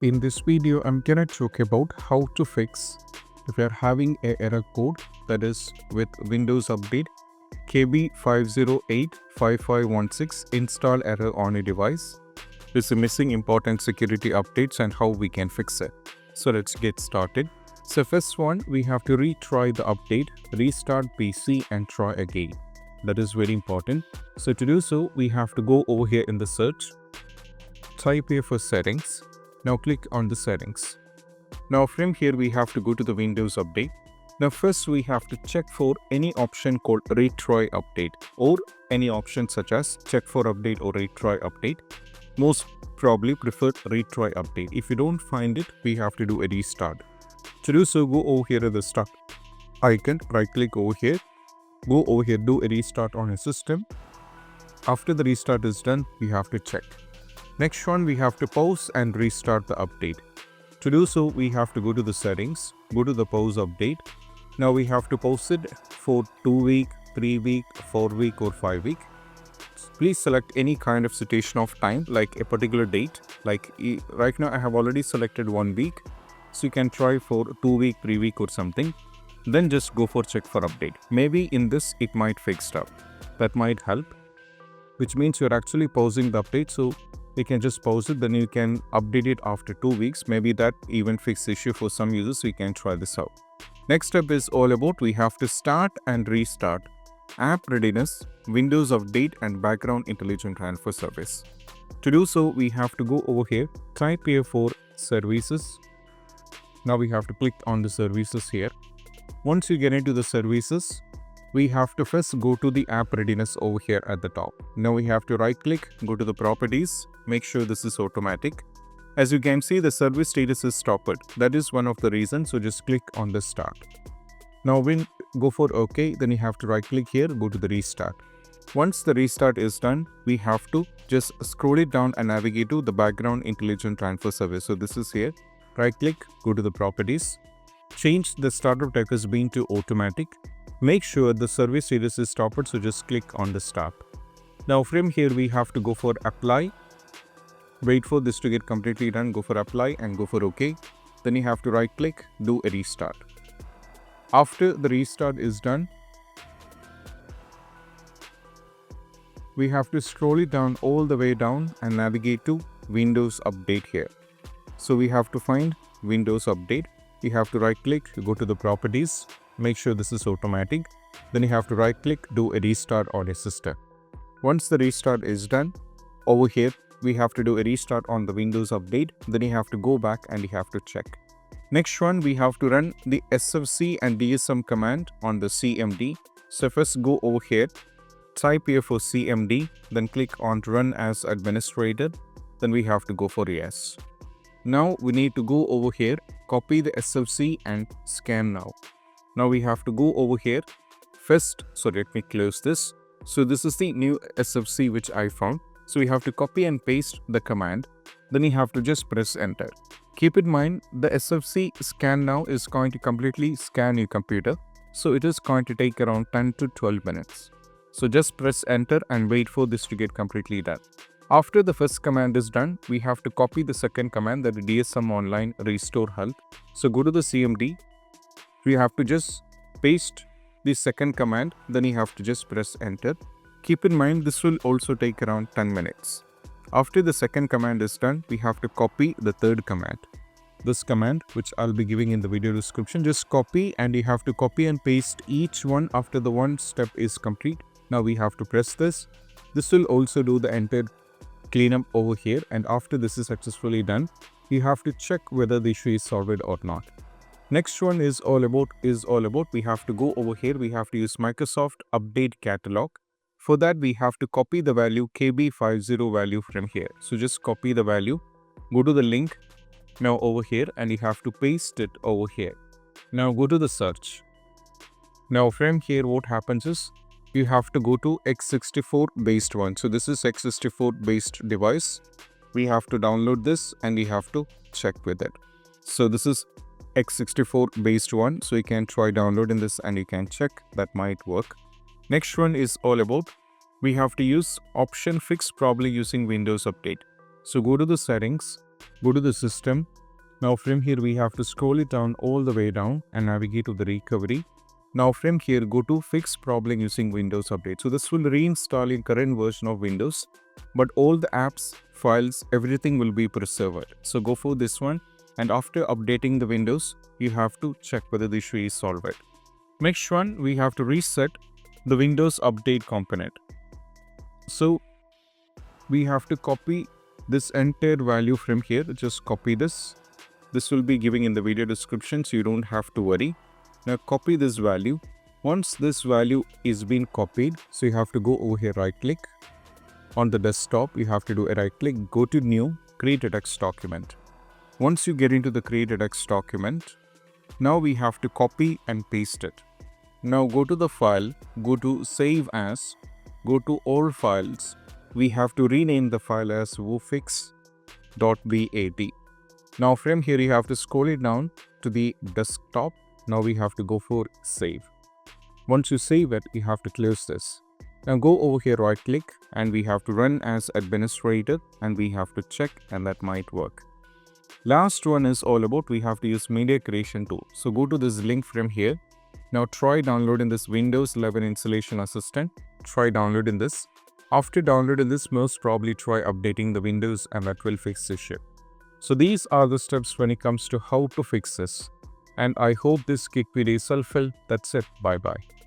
In this video, I'm gonna talk about how to fix if you're having a error code that is with Windows Update KB5085516 install error on a device. This is missing important security updates and how we can fix it. So let's get started. So first one, we have to retry the update, restart PC and try again. That is very important. So to do so, we have to go over here in the search, type here for settings. Now click on the settings. Now from here we have to go to the Windows Update. Now first we have to check for any option called Retry Update or any option such as check for update or Retry Update. Most probably prefer Retry Update. If you don't find it, we have to do a restart. To do so, go over here to the start icon, right click over here, go over here, do a restart on your system. After the restart is done, we have to check. Next one, we have to pause and restart the update. To do so, we have to go to the settings, go to the pause update. Now we have to pause it for 2 week, 3 week, 4 week or 5 week. Please select any kind of situation of time like a particular date. Like right now I have already selected 1 week. So you can try for 2 week, 3 week or something. Then just go for check for update. Maybe in this it might fix up. That might help. Which means you're actually pausing the update. So you can just pause it, then you can update it after 2 weeks. Maybe that even fix issue for some users, so you can try this out. Next step is all about we have to start and restart App Readiness, Windows Update and Background Intelligent Transfer Service. To do so, we have to go over here, type here for services. Now we have to click on the services here. Once you get into the services, we have to first go to the App Readiness over here at the top. Now we have to right click, go to the properties, make sure this is automatic. As you can see, the service status is stopped. That is one of the reasons, so just click on the start. Now when go for OK, then you have to right click here, go to the restart. Once the restart is done, we have to just scroll it down and navigate to the Background Intelligent Transfer Service. So this is here, right click, go to the properties, change the startup type as being to automatic. Make sure the service status is stopped, so just click on the stop. Now from here we have to go for apply. Wait for this to get completely done, go for apply and go for OK. Then you have to right click, do a restart. After the restart is done, we have to scroll it down all the way down and navigate to Windows Update here. So we have to find Windows Update. You have to right click, go to the properties. Make sure this is automatic. Then you have to right click, do a restart on your system. Once the restart is done, over here we have to do a restart on the Windows Update. Then you have to go back and you have to check. Next one, we have to run the SFC and DSM command on the CMD. So first go over here, type here for CMD, then click on run as administrator. Then we have to go for yes. Now we need to go over here, copy the SFC and scan now. Now we have to go over here first. So let me close this. So this is the new SFC which I found. So we have to copy and paste the command. Then you have to just press enter. Keep in mind the SFC scan now is going to completely scan your computer. So it is going to take around 10 to 12 minutes. So just press enter and wait for this to get completely done. After the first command is done, we have to copy the second command, that is DSM online RestoreHealth. So go to the CMD. We have to just paste the second command, then you have to just press enter. Keep in mind this will also take around 10 minutes. After the second command is done, we have to copy the third command. This command, which I'll be giving in the video description, just copy and you have to copy and paste each one after the one step is complete. Now we have to press this. This will also do the entire cleanup over here, and after this is successfully done, you have to check whether the issue is solved or not. Next one is all about we have to go over here, we have to use Microsoft Update Catalog. For that we have to copy the value KB50 value from here. So just copy the value, go to the link now over here and you have to paste it over here. Now go to the search. Now from here what happens is you have to go to x64 based one. So this is x64 based device. We have to download this and we have to check with it. So this is x64 based one. So you can try downloading this and you can check, that might work. Next one is all about we have to use option fix, probably using Windows Update. So go to the settings, Go to the system. Now from here we have to scroll it down all the way down and navigate to the recovery. Now from here go to fix problem using Windows Update. So this will reinstall your current version of Windows, but all the apps, files, everything will be preserved. So go for this one, and after updating the Windows, you have to check whether the issue is solved. Next one, we have to reset the Windows Update component. So we have to copy this entire value from here. Just copy this. This will be giving in the video description, so you don't have to worry. Now copy this value. Once this value is being copied, so you have to go over here, right click on the desktop. You have to do a right click, go to new, create a text document. Once you get into the create a text document, now we have to copy and paste it. Now go to the file, go to save as, go to all files. We have to rename the file as wofix.bat. Now from here you have to scroll it down to the desktop. Now we have to go for save. Once you save it, you have to close this. Now go over here, right click, and we have to run as administrator, and we have to check, and that might work. Last one is all about we have to use media creation tool. So go to this link from here. Now try downloading this Windows 11 installation assistant. Try downloading this. After downloading this, most probably try updating the Windows, and that will fix the issue. So these are the steps when it comes to how to fix this. And I hope this quick video is helpful. That's it. Bye bye.